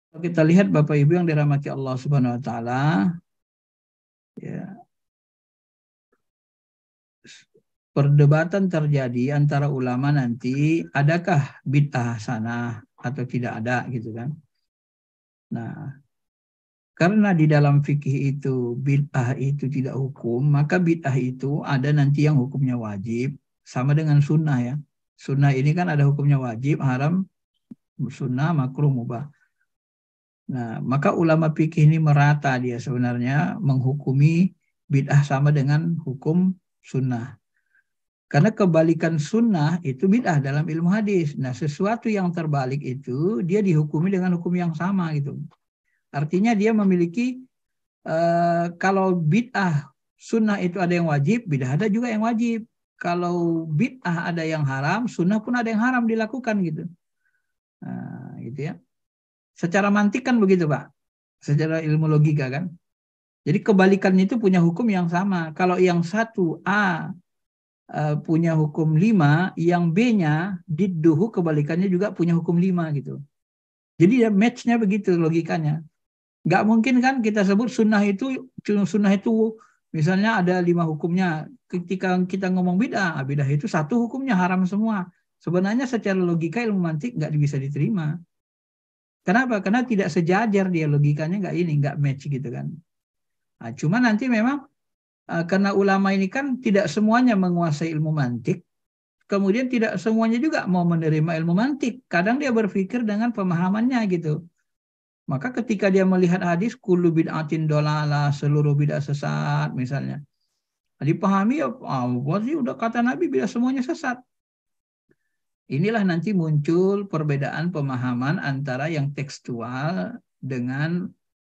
Kita lihat Bapak Ibu yang dirahmati Allah Subhanahu wa taala, ya, perdebatan terjadi antara ulama nanti, adakah bid'ah hasanah atau tidak ada gitu kan. Nah, karena di dalam fikih itu bid'ah itu tidak hukum, maka bid'ah itu ada nanti yang hukumnya wajib, sama dengan sunnah ya. Sunnah ini kan ada hukumnya wajib, haram, sunnah, makruh, mubah. Nah, maka ulama fikih ini merata dia sebenarnya menghukumi bid'ah sama dengan hukum sunnah. Karena kebalikan sunnah itu bid'ah dalam ilmu hadis. Nah, sesuatu yang terbalik itu dia dihukumi dengan hukum yang sama gitu. Artinya dia memiliki kalau bid'ah sunnah itu ada yang wajib, bid'ah ada juga yang wajib. Kalau bid'ah ada yang haram, sunnah pun ada yang haram dilakukan gitu. Nah, gitu ya. Secara mantik kan begitu, Pak. Secara ilmu logika kan. Jadi kebalikannya itu punya hukum yang sama. Kalau yang satu A punya hukum 5, yang B-nya didduhu kebalikannya juga punya hukum 5 gitu. Jadi ya match-nya begitu logikanya. Nggak mungkin kan kita sebut sunnah itu misalnya ada 5 hukumnya. Ketika kita ngomong bid'ah, bid'ah itu satu hukumnya haram semua. Sebenarnya secara logika ilmu mantik nggak bisa diterima. Kenapa? Karena tidak sejajar dia logikanya nggak match gitu kan. Nah, cuma nanti memang karena ulama ini kan tidak semuanya menguasai ilmu mantik, kemudian tidak semuanya juga mau menerima ilmu mantik. Kadang dia berpikir dengan pemahamannya gitu. Maka ketika dia melihat hadis kullu bid'atin dolalah, seluruh bid'ah sesat misalnya, dipahami ya, sih udah kata Nabi bid'ah semuanya sesat. Inilah nanti muncul perbedaan pemahaman antara yang tekstual dengan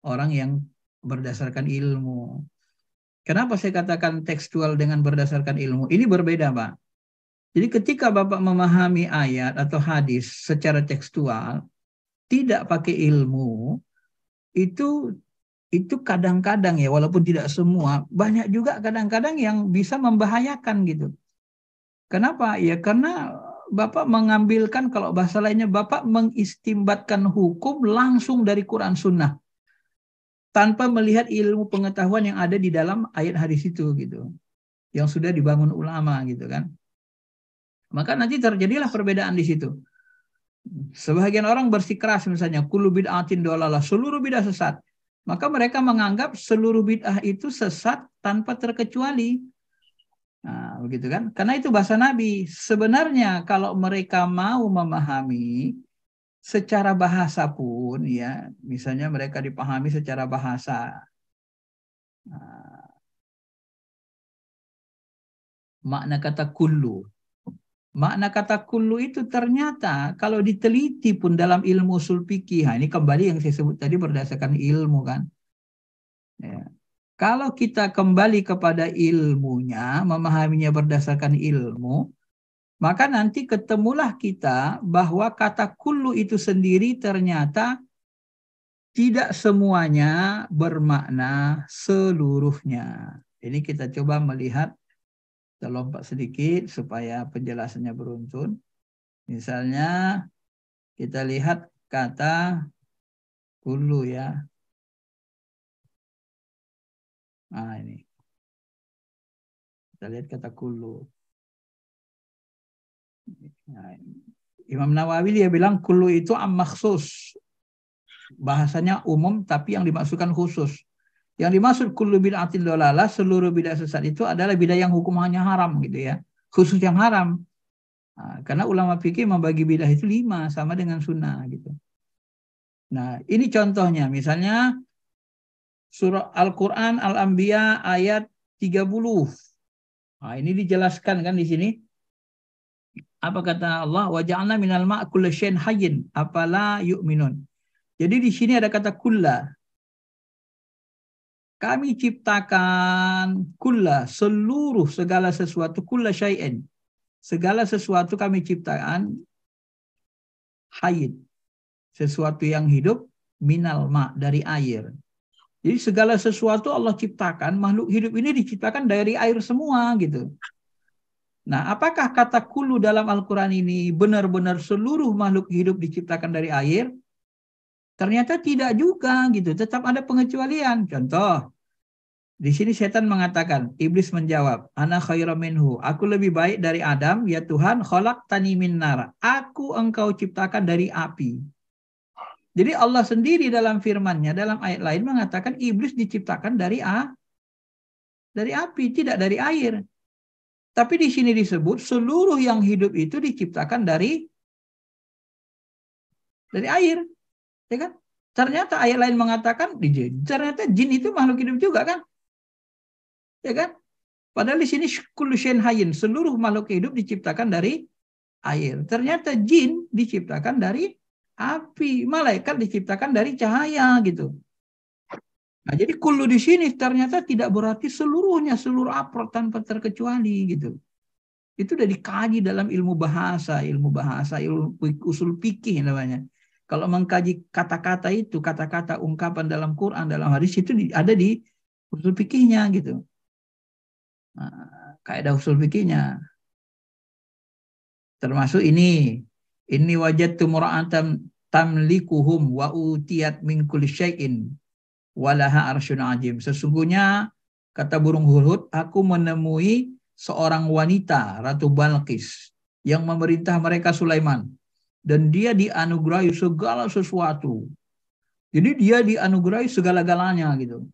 orang yang berdasarkan ilmu. Kenapa saya katakan tekstual dengan berdasarkan ilmu? Ini berbeda, Pak. Jadi ketika Bapak memahami ayat atau hadis secara tekstual, tidak pakai ilmu, itu kadang-kadang ya, walaupun tidak semua, banyak juga kadang-kadang yang bisa membahayakan gitu. Kenapa? Ya karena Bapak mengambilkan, kalau bahasa lainnya, Bapak mengistimbatkan hukum langsung dari Quran Sunnah, tanpa melihat ilmu pengetahuan yang ada di dalam ayat hadis itu gitu, yang sudah dibangun ulama gitu kan. Maka nanti terjadilah perbedaan di situ. Sebagian orang bersikeras misalnya kullu bid'atin dolalah, seluruh bid'ah sesat. Maka mereka menganggap seluruh bid'ah itu sesat tanpa terkecuali. Nah, begitu kan? Karena itu bahasa Nabi. Sebenarnya kalau mereka mau memahami secara bahasa pun ya, misalnya mereka dipahami secara bahasa. Nah, makna kata kullu. Makna kata kullu itu ternyata kalau diteliti pun dalam ilmu usul fikih, ini kembali yang saya sebut tadi berdasarkan ilmu kan. Ya. Kalau kita kembali kepada ilmunya, memahaminya berdasarkan ilmu, maka nanti ketemulah kita bahwa kata kullu itu sendiri ternyata tidak semuanya bermakna seluruhnya. Ini kita coba melihat, kita lompat sedikit supaya penjelasannya beruntun. Misalnya kita lihat kata kullu ya. Nah ini. Kita lihat kata kullu. Nah, Imam Nawawi dia bilang kullu itu maksus. Bahasanya umum tapi yang dimaksudkan khusus. Yang dimaksud kullu bid'atin dolalah, seluruh bid'ah sesat itu adalah bid'ah yang hukumannya haram gitu ya. Khusus yang haram. Nah, karena ulama fikih membagi bid'ah itu 5 sama dengan sunnah gitu. Nah, ini contohnya misalnya surah Al-Qur'an Al-Anbiya ayat 30. Nah, ini dijelaskan kan di sini. Apa kata Allah? Wa ja'alna minal ma' kulli syai'in hayyin afala yu'minun. Jadi di sini ada kata kulla. Kami ciptakan kulla, seluruh segala sesuatu, kulla syai'in. Segala sesuatu kami ciptakan hayyin. Sesuatu yang hidup minal ma' dari air. Jadi segala sesuatu Allah ciptakan, makhluk hidup ini diciptakan dari air semua gitu. Nah, apakah kata kullu dalam Al-Quran ini benar-benar seluruh makhluk hidup diciptakan dari air? Ternyata tidak juga gitu, tetap ada pengecualian. Contoh, di sini setan mengatakan, iblis menjawab, ana khairum minhu, aku lebih baik dari Adam, ya Tuhan, khalaqtani min nar, aku engkau ciptakan dari api. Jadi Allah sendiri dalam firman-Nya dalam ayat lain mengatakan iblis diciptakan dari api, tidak dari air. Tapi di sini disebut seluruh yang hidup itu diciptakan dari air, ya kan? Ternyata ayat lain mengatakan ternyata jin itu makhluk hidup juga kan? Ya kan? Padahal di sini kullu syai'in hayyin, seluruh makhluk hidup diciptakan dari air. Ternyata jin diciptakan dari api, malaikat diciptakan dari cahaya gitu. Nah, jadi kullu di sini ternyata tidak berarti seluruhnya, seluruh afrod tanpa terkecuali gitu. Itu sudah dikaji dalam ilmu bahasa, ilmu usul fikih namanya. Kalau mengkaji kata-kata itu, kata-kata ungkapan dalam Quran, dalam hadis itu ada di usul fikihnya gitu. Nah, kaidah usul fikihnya. Termasuk ini wajadtu mura'atan tamlikuhum wa utiyat min kulli syai'in walaha arsyun ajim. Sesungguhnya kata burung hurhut, aku menemui seorang wanita, Ratu Balqis, yang memerintah mereka Sulaiman. Dan dia dianugerahi segala sesuatu. Jadi dia dianugerahi segala-galanya gitu.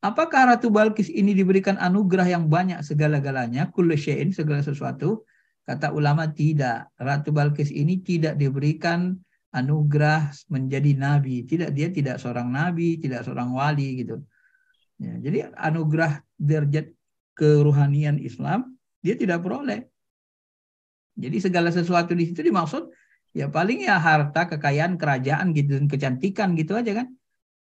Apakah Ratu Balqis ini diberikan anugerah yang banyak segala-galanya, kullu syai'in, segala sesuatu? Kata ulama tidak. Ratu Balqis ini tidak diberikan anugerah menjadi nabi. Dia tidak seorang nabi, tidak seorang wali gitu. Ya, jadi anugerah derajat keruhanian Islam dia tidak peroleh. Jadi segala sesuatu di situ dimaksud ya paling ya harta, kekayaan, kerajaan gitu, dan kecantikan gitu aja kan.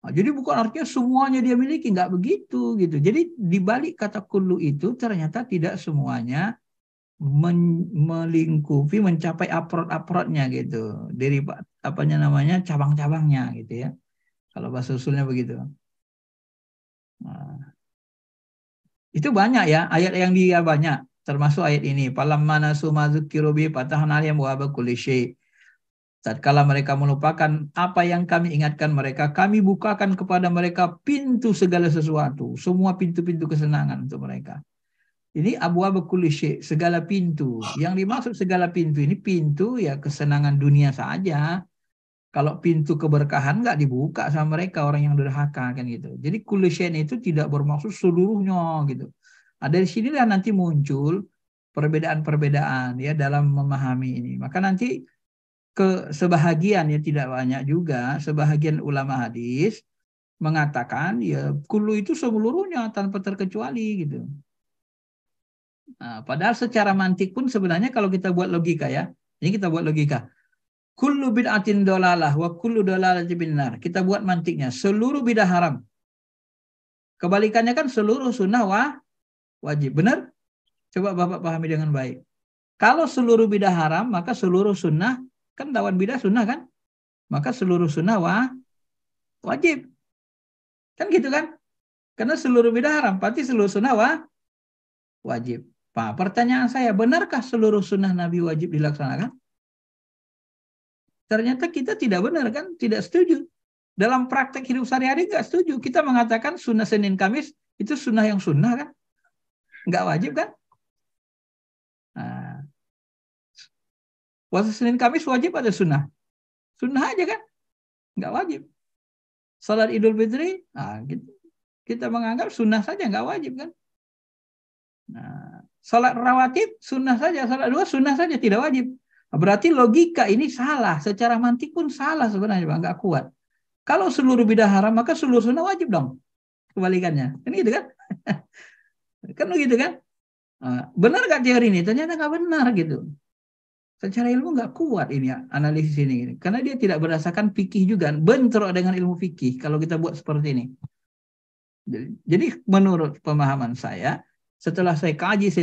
Nah, jadi bukan artinya semuanya dia miliki, nggak begitu gitu. Jadi di balik kata kullu itu ternyata tidak semuanya melingkupi, mencapai aprot-aprotnya gitu. Dari apanya namanya cabang-cabangnya gitu ya. Kalau bahasa usulnya begitu. Nah, itu banyak ya ayat yang dia banyak. Termasuk ayat ini. Falamma nasu ma dzukiru bi fatahna alaihim abwaaba kulli syai'. Tatkala mereka melupakan apa yang kami ingatkan mereka, kami bukakan kepada mereka pintu segala sesuatu, semua pintu-pintu kesenangan untuk mereka. Ini abwaaba kulli syai', segala pintu. Yang dimaksud segala pintu ini pintu ya kesenangan dunia saja. Kalau pintu keberkahan nggak dibuka sama mereka orang yang durhaka kan gitu. Jadi kulli syai' itu tidak bermaksud seluruhnya gitu. Nah, dari sinilah nanti muncul perbedaan-perbedaan ya dalam memahami ini. Maka nanti sebahagian ya tidak banyak juga sebahagian ulama hadis mengatakan ya kullu itu seluruhnya tanpa terkecuali gitu. Nah, padahal secara mantik pun sebenarnya kalau kita buat logika ya, ini kita buat logika. Kullu bid'atin dolalah wa kullu dolalatin binnar. Kita buat mantiknya, seluruh bidah haram. Kebalikannya kan seluruh sunnah wajib. Benar? Coba Bapak pahami dengan baik. Kalau seluruh bidah haram, maka seluruh sunnah, kan lawan bidah sunnah kan? Maka seluruh sunnah wajib. Kan gitu kan? Karena seluruh bidah haram, berarti seluruh sunnah wajib. Pak, pertanyaan saya, benarkah seluruh sunnah Nabi wajib dilaksanakan? Ternyata kita tidak benar kan? Tidak setuju. Dalam praktek hidup sehari-hari nggak setuju. Kita mengatakan sunnah Senin Kamis itu sunnah yang sunnah kan? Nggak wajib kan? Nah, puasa Senin Kamis wajib ada sunnah. Sunnah aja kan? Nggak wajib. Salat Idul Fitri, nah, kita menganggap sunnah saja nggak wajib kan? Nah, salat rawatib sunnah saja, salat dua sunnah saja tidak wajib. Berarti logika ini salah, secara mantik pun salah sebenarnya, Bang, nggak kuat. Kalau seluruh bidah haram maka seluruh sunnah wajib dong. Kebalikannya, kan gitu kan? Kan begitu kan? Benar nggak teori ini? Ternyata nggak benar gitu. Secara ilmu nggak kuat ini analisis ini, karena dia tidak berdasarkan fikih juga, bentrok dengan ilmu fikih kalau kita buat seperti ini. Jadi menurut pemahaman saya, setelah saya kaji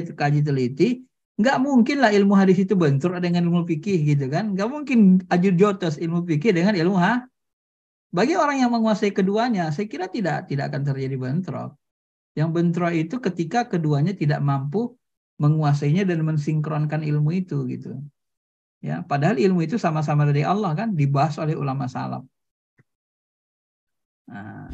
teliti, nggak mungkin lah ilmu hadis itu bentrok dengan ilmu fikih gitu kan? Nggak mungkin ajur jotos ilmu fikih dengan ilmu Bagi orang yang menguasai keduanya, saya kira tidak akan terjadi bentrok. Yang bentrok itu ketika keduanya tidak mampu menguasainya dan mensinkronkan ilmu itu gitu. Ya, padahal ilmu itu sama-sama dari Allah kan, dibahas oleh ulama salaf. Nah,